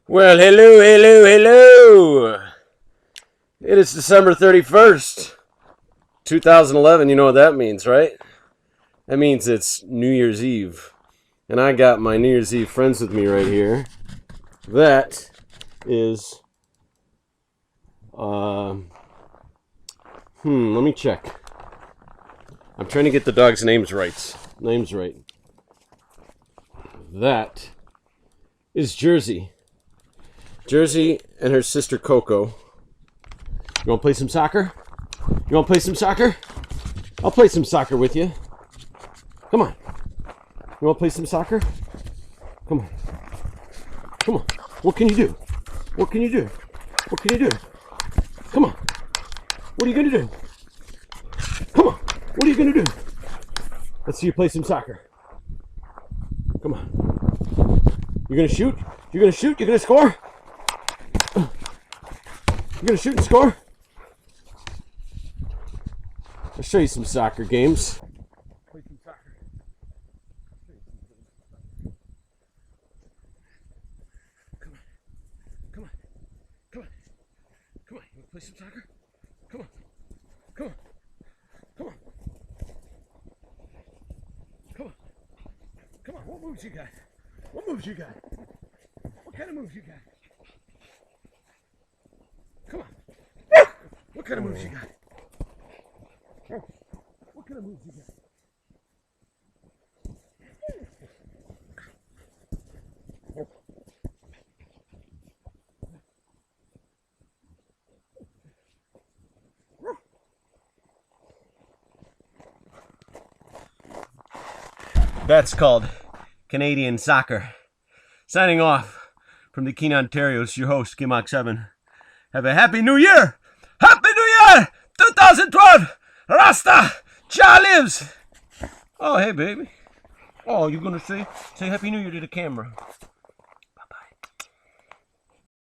Well, hello, hello, hello. It is December 31st, 2011. You know what that means, right? That means it's New Year's Eve. And I got my New Year's Eve friends with me right here. That is, let me check. I'm trying to get the dog's names right. That is Jersey. Jersey and her sister Coco. You want to play some soccer? You want to play some soccer? I'll play some soccer with you. Come on. You want to play some soccer? Come on. Come on. What can you do? What can you do? What can you do? Come on. What are you going to do? Come on. What are you going to do? Let's see you play some soccer. Come on. You're going to shoot? You're going to shoot? You're going to score? You're going to shoot and score? I'll show you some soccer games. Play some soccer. Come on. Come on. Come on. Come on. You want to play some soccer? Come on. Come on. Come on. Come on. Come on. What moves you got? What moves you got? What kind of moves you got? Come on. What kind of moves you got? What kind of moves you got? That's called Canadian soccer. Signing off from Nakina, Ontario, it's your host, Kimok7. Have a happy new year! Happy New Year! 2012! Rasta! Cha lives! Oh, hey, baby. Oh, you're gonna say Happy New Year to the camera.